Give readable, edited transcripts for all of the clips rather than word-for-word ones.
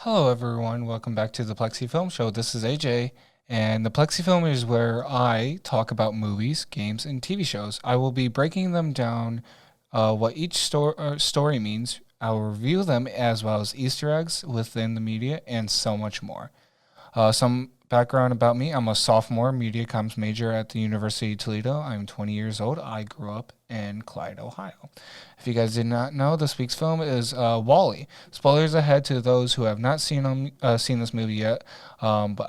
Hello, everyone. Welcome back to the Plexi Film Show. This is AJ, and the Plexi Film is where I talk about movies, games, and TV shows. I will be breaking them down, what each story means. I will review them as well as Easter eggs within the media and so much more. Some background about me: I'm a sophomore media comms major at the University of Toledo. I'm 20 years old. I grew up in Clyde, Ohio. If you guys did not know, this week's film is Wall-E. Spoilers ahead to those who have not seen this movie yet. But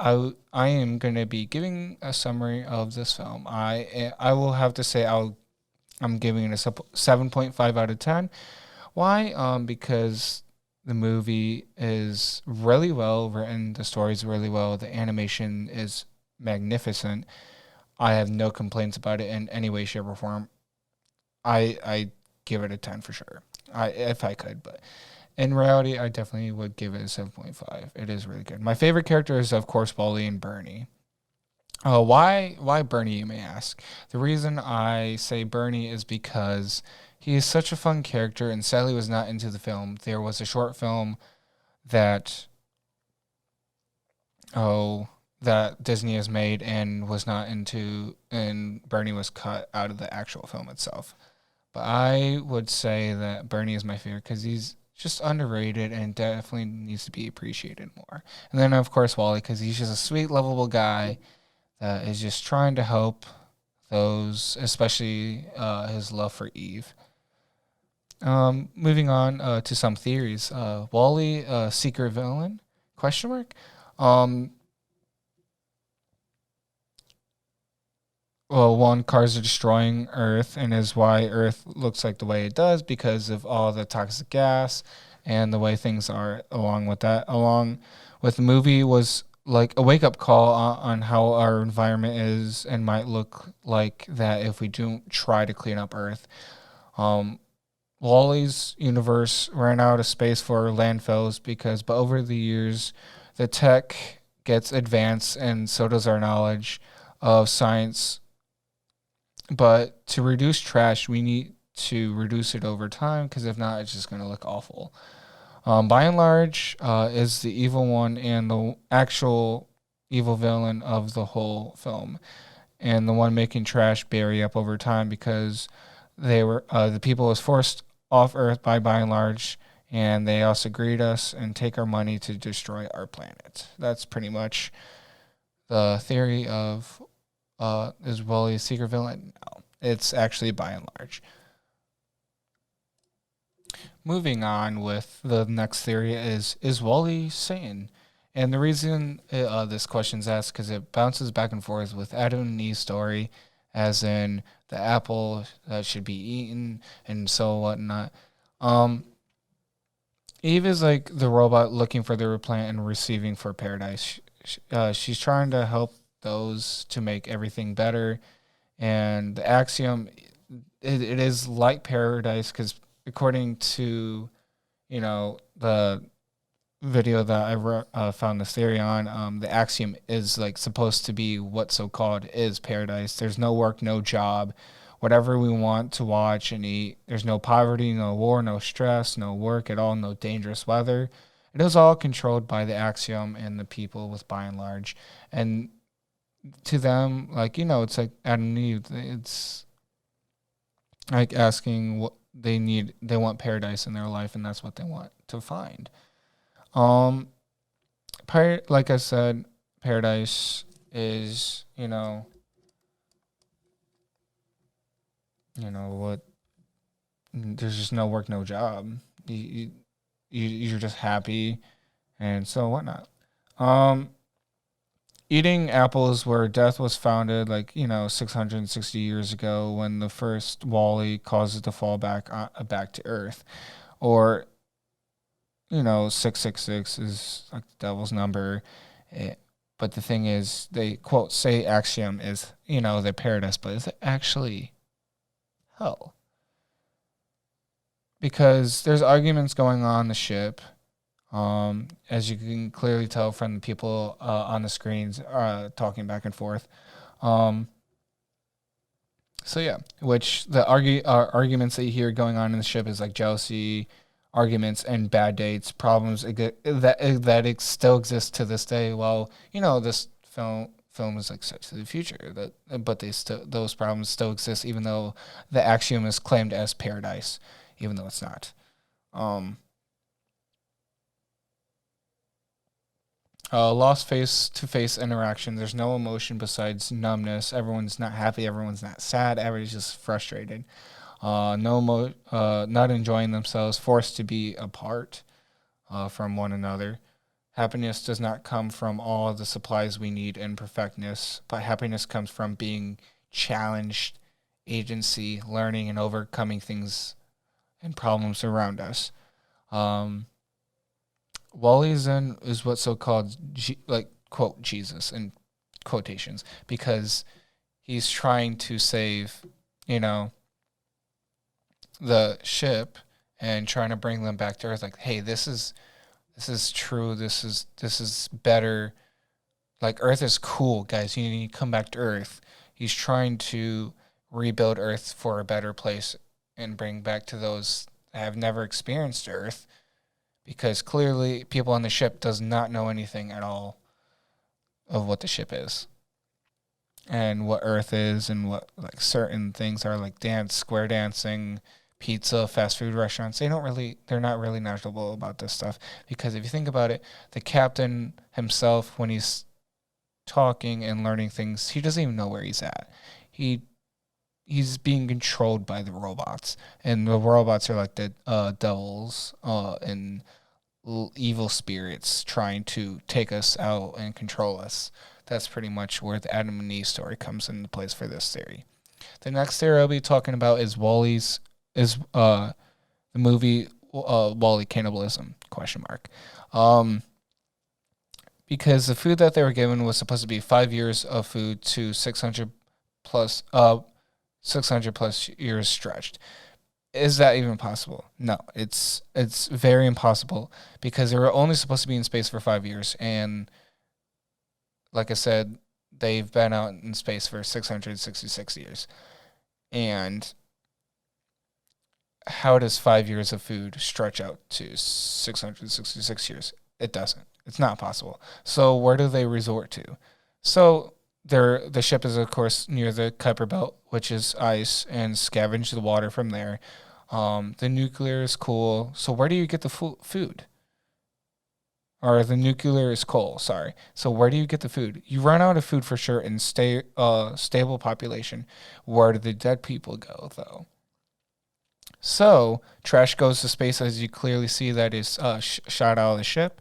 I am going to be giving a summary of this film. I will have to say I'm giving it a 7.5 out of 10. Why? Because the movie is really well written. The story is really well. The animation is magnificent. I have no complaints about it in any way, shape, or form. I give it a 10 for sure. If I could, but in reality, I definitely would give it a 7.5. It is really good. My favorite character is, of course, Wally and Bernie. Why Bernie, you may ask? The reason I say Bernie is because he is such a fun character, and sadly was not into the film. There was a short film that oh that Disney has made and was not into, and Bernie was cut out of the actual film itself. But I would say that Bernie is my favorite because he's just underrated and definitely needs to be appreciated more. And then, of course, Wally, because he's just a sweet, lovable guy that is just trying to help those, especially his love for Eve. Moving on to some theories. Wally, secret villain? Question mark. Um, well, one, cars are destroying Earth, and is why Earth looks like the way it does because of all the toxic gas and the way things are. Along with the movie was like a wake up call on how our environment is and might look like that if we don't try to clean up Earth. Um, Wally's universe ran out of space for landfills but over the years, the tech gets advanced and so does our knowledge of science. But to reduce trash, we need to reduce it over time because if not, it's just going to look awful. By and large, is the evil one and the actual evil villain of the whole film, and the one making trash bury up over time because the people was forced off Earth by and large, and they also greed us and take our money to destroy our planet. That's pretty much the theory of is Wally a secret villain? No, it's actually by and large. Moving on with the next theory is Wally sane? And the reason this question's asked because it bounces back and forth with Adam and Eve's story, as in the apple that should be eaten and so whatnot. Um, Eve is like the robot looking for the replant and receiving for paradise. She's trying to help those to make everything better, and the axiom it is like paradise because according to the video that found this theory on, the axiom is like supposed to be what so called is paradise. There's no work, no job, whatever we want to watch and eat. There's no poverty, no war, no stress, no work at all, no dangerous weather. It is all controlled by the axiom and the people with by and large. And to them, like, it's like Adam and Eve. It's like asking what they need. They want paradise in their life, and that's what they want to find. Um, like I said, paradise is, what. There's just no work, no job. You're just happy, and so whatnot. Um, Eating apples where death was founded, like 660 years ago, when the first Wally causes to fall back to Earth, or 666 is like the devil's number. Eh, but the thing is, they quote say axiom is the paradise, but is it actually hell? Because there's arguments going on the ship. As you can clearly tell from the people on the screens talking back and forth. Um, so yeah, which the arguments that you hear going on in the ship is like jealousy, arguments and bad dates, problems that still exist to this day. Well, this film is like set to the future, but those problems still exist, even though the axiom is claimed as paradise, even though it's not. Um, Lost face-to-face interaction. There's no emotion besides numbness. Everyone's not happy. Everyone's not sad. Everyone's just frustrated. Not enjoying themselves. Forced to be apart from one another. Happiness does not come from all the supplies we need and perfectness, but happiness comes from being challenged, agency, learning, and overcoming things and problems around us. Um, Wally Zen is what's so called, quote, Jesus in quotations, because he's trying to save, you know, the ship and trying to bring them back to Earth. Like, hey, this is true. This is better. Like, Earth is cool, guys. You need to come back to Earth. He's trying to rebuild Earth for a better place and bring back to those that have never experienced Earth, because clearly people on the ship does not know anything at all of what the ship is and what Earth is and what like certain things are, like dance, square dancing, pizza, fast food restaurants. They're not really knowledgeable about this stuff, because if you think about it, the captain himself, when he's talking and learning things, he doesn't even know where he's at. He's being controlled by the robots, and the robots are like the devils and evil spirits trying to take us out and control us. That's pretty much where the Adam and Eve story comes into place for this theory. The next theory I'll be talking about is the movie Walle cannibalism ? Because the food that they were given was supposed to be 5 years of food to 600 plus 600 plus years stretched. Is that even possible? No, it's very impossible, because they were only supposed to be in space for 5 years, and like I said, they've been out in space for 666 years. And how does 5 years of food stretch out to 666 years? It doesn't. It's not possible. So where do they resort to? So the ship is, of course, near the Kuiper Belt, which is ice, and scavenge the water from there. The nuclear is cool. So where do you get the food? Or the nuclear is coal, sorry. So where do you get the food? You run out of food for sure in stable population. Where do the dead people go, though? So trash goes to space, as you clearly see that is shot out of the ship.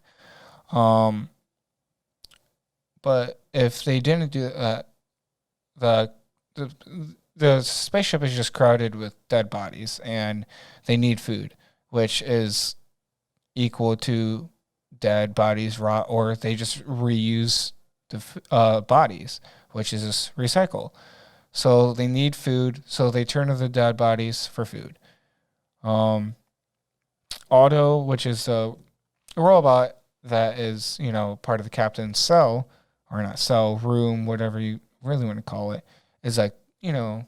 But if they didn't do that, the spaceship is just crowded with dead bodies, and they need food, which is equal to dead bodies rot, or they just reuse the bodies, which is just recycle. So they need food, so they turn to the dead bodies for food. Otto, which is a robot that is, part of the captain's cell, or not cell, room, whatever you really want to call it, is like, the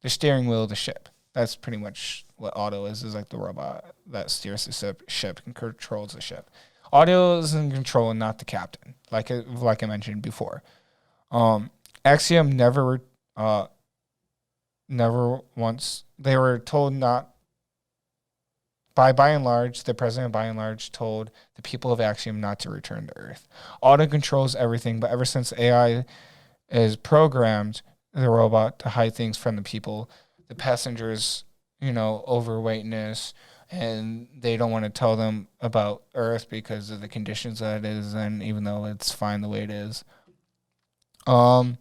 steering wheel of the ship. That's pretty much what Otto is like the robot that steers the ship and controls the ship. Otto is in control and not the captain, like I mentioned before. Axiom never once, they were told not, by and large, the president by and large told the people of Axiom not to return to Earth. Otto controls everything, but ever since AI is programmed the robot to hide things from the people, the passengers, overweightness, and they don't want to tell them about Earth because of the conditions that it is in, even though it's fine the way it is. But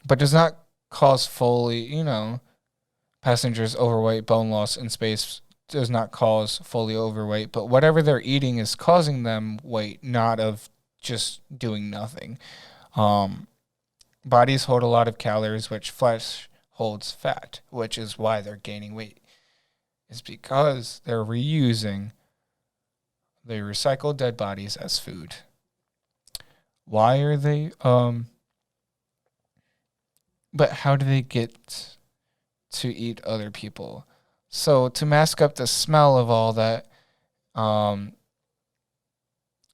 does not cause fully, passengers overweight, bone loss in space does not cause fully overweight, but whatever they're eating is causing them weight, not of just doing nothing. Bodies hold a lot of calories, which flesh holds fat, which is why they're gaining weight. It's because they recycle dead bodies as food. Why are they, but how do they get to eat other people? So to mask up the smell of all that, Um,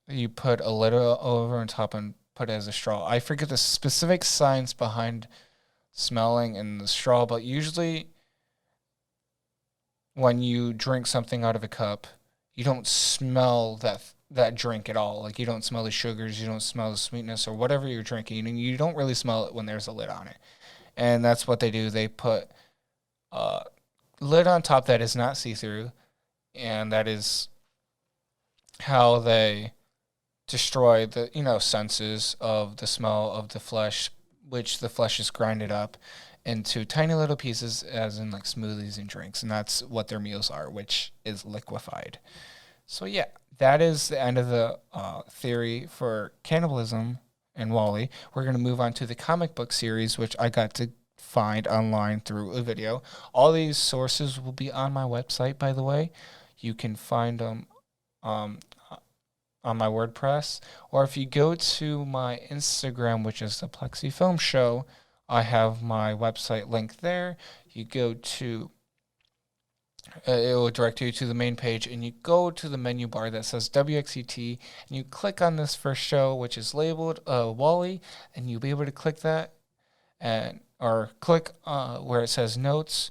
you put a lid over on top and put it as a straw. I forget the specific science behind smelling in the straw, but usually when you drink something out of a cup, you don't smell that drink at all. Like you don't smell the sugars, you don't smell the sweetness or whatever you're drinking, and you don't really smell it when there's a lid on it. And that's what they do. They put a lid on top that is not see-through, and that is how they destroy the senses of the smell of the flesh, which the flesh is grinded up into tiny little pieces, as in like smoothies and drinks, and that's what their meals are, which is liquefied. So yeah, that is the end of the theory for cannibalism and Wally. We're going to move on to the comic book series, which I got to find online through a video. All these sources will be on my website, by the way. You can find them um, on my WordPress, or if you go to my Instagram, which is the Plexi Film Show, I have my website link there. You go to it will direct you to the main page, and you go to the menu bar that says WXUT, and you click on this first show, which is labeled Walle-E, and you'll be able to click that, and or click where it says notes.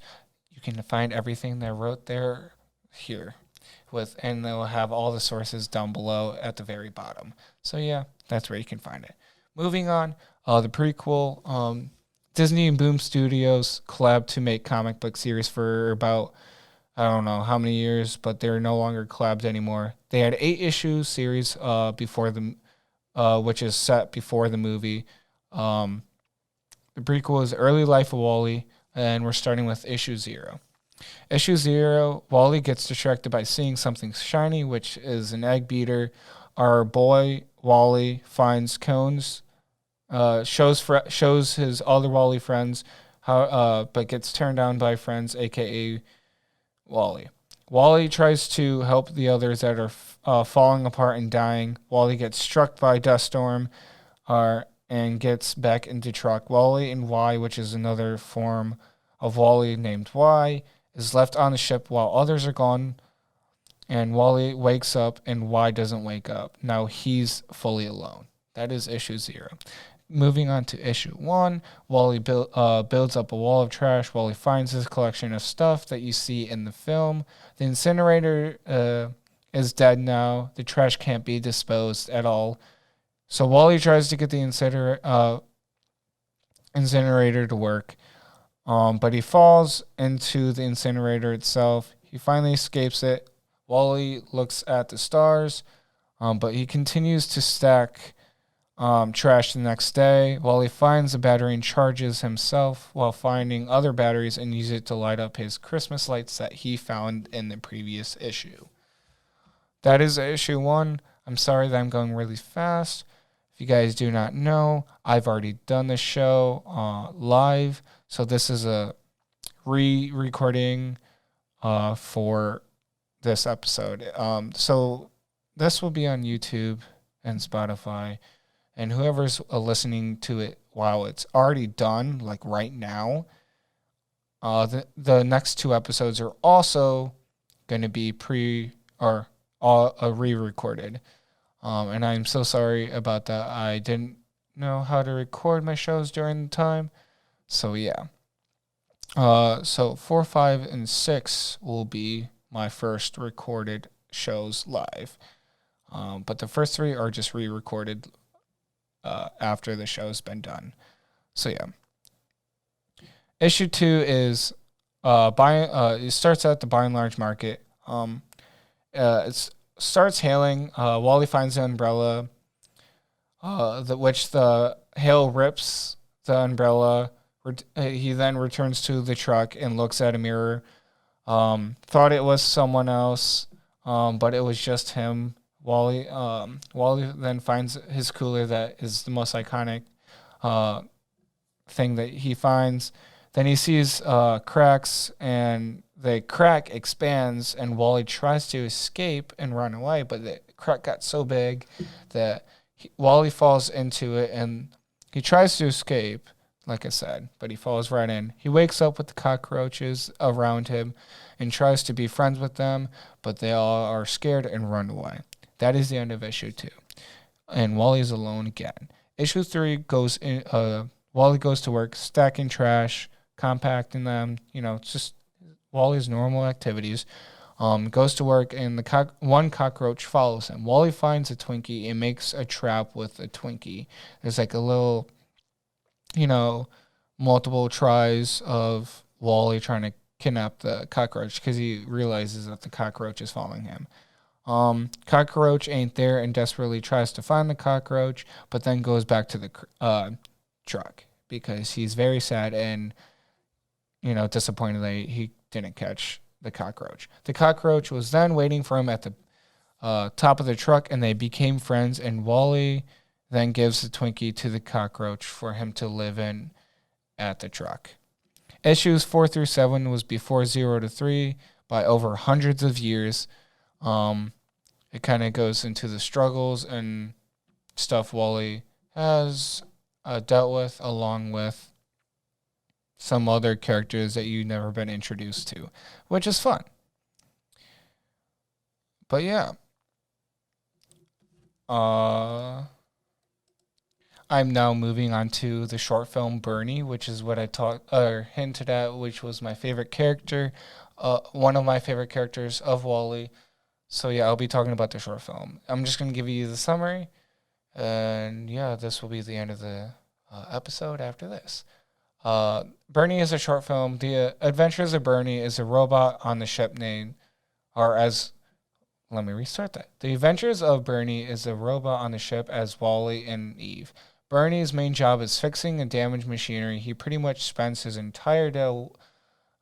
You can find everything that I wrote there here, and they'll have all the sources down below at the very bottom. So yeah, that's where you can find it. Moving on, the prequel. Disney and Boom Studios collabed to make comic book series for about I don't know how many years, but they're no longer collabed anymore. They had 8-issue series before the, which is set before the movie. The prequel is Early Life of Wally, and we're starting with issue 0. Issue 0, Wally gets distracted by seeing something shiny, which is an egg beater. Our boy Wally finds cones, shows his other Wally friends how, but gets turned down by friends, aka Wally. Wally tries to help the others that are falling apart and dying. Wally gets struck by a dust storm, and gets back into truck. Wally and Y, which is another form of Wally named Y, is left on the ship while others are gone. And Wally wakes up, and Y doesn't wake up. Now he's fully alone. That is issue 0. Moving on to issue 1, Wally builds up a wall of trash. Wally finds his collection of stuff that you see in the film. The incinerator is dead now. The trash can't be disposed at all. So Wally tries to get the incinerator to work, but he falls into the incinerator itself. He finally escapes it. Wally looks at the stars, but he continues to stack trash the next day. Wally finds a battery and charges himself while finding other batteries and uses it to light up his Christmas lights that he found in the previous issue. That is issue 1. I'm sorry that I'm going really fast. If you guys do not know, I've already done this show live, so this is a re-recording for this episode. So this will be on YouTube and Spotify, and whoever's listening to it while it's already done, like right now, the next 2 episodes are also going to be re-recorded. And I'm so sorry about that. I didn't know how to record my shows during the time. So yeah. So 4, 5, and 6 will be my first recorded shows live. But the first 3 are just re-recorded after the show's been done. So yeah. Issue 2 is it starts at the Buy and Large Market. It starts hailing. Wally finds the umbrella, which the hail rips the umbrella. He then returns to the truck and looks at a mirror. Thought it was someone else, but it was just him. Wally then finds his cooler that is the most iconic thing that he finds. Then he sees cracks, and the crack expands, and Wally tries to escape and run away, but the crack got so big that Wally falls into it, and he tries to escape. like I said, but he falls right in. He wakes up with the cockroaches around him and tries to be friends with them, but they all are scared and run away. That is the end of issue 2. And Wally's alone again. Issue 3 goes in, Wally goes to work stacking trash, compacting them, it's just Wally's normal activities. Goes to work, and one cockroach follows him. Wally finds a Twinkie and makes a trap with a Twinkie. There's like a little, multiple tries of Wally trying to kidnap the cockroach because he realizes that the cockroach is following him. Cockroach ain't there and desperately tries to find the cockroach, but then goes back to the truck because he's very sad and, disappointed that he didn't catch the cockroach. The cockroach was then waiting for him at the top of the truck, and they became friends, and Wally then gives the Twinkie to the cockroach for him to live in at the truck. Issues 4 through 7 was before 0 to 3 by over hundreds of years. It kind of goes into the struggles and stuff Wally has dealt with, along with some other characters that you've never been introduced to, which is fun. But yeah. I'm now moving on to the short film Bernie, which is what I hinted at, which was my favorite character, one of my favorite characters of Wally. So yeah, I'll be talking about the short film. I'm just going to give you the summary, and yeah, this will be the end of the episode after this. Bernie is a short film. The Adventures of Bernie is a robot on the ship named, let me restart that. The Adventures of Bernie is a robot on the ship as Wally and Eve. Bernie's main job is fixing a damaged machinery. He pretty much spends his entire day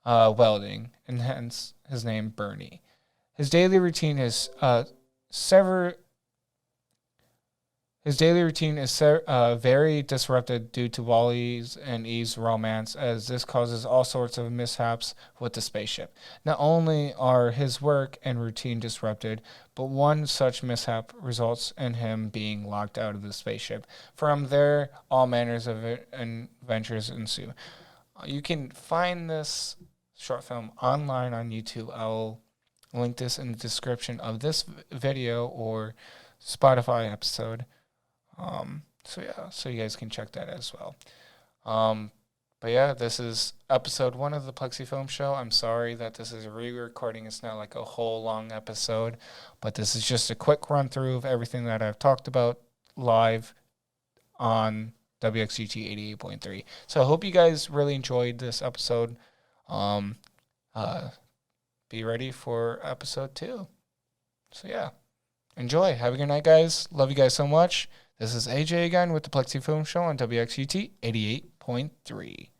welding, and hence his name Bernie. His daily routine is very disrupted due to Wally's and Eve's romance, as this causes all sorts of mishaps with the spaceship. Not only are his work and routine disrupted, but one such mishap results in him being locked out of the spaceship. From there, all manners of adventures ensue. You can find this short film online on YouTube. I'll link this in the description of this video or Spotify episode. So you guys can check that as well. But yeah, this is episode 1 of the Plexi Film Show. I'm sorry that this is a re-recording. It's not like a whole long episode, but this is just a quick run through of everything that I've talked about live on WXUT 88.3. So I hope you guys really enjoyed this episode. Be ready for episode 2. So yeah, enjoy. Have a good night, guys. Love you guys so much. This is AJ again with the Plexi Film Show on WXUT 88.3.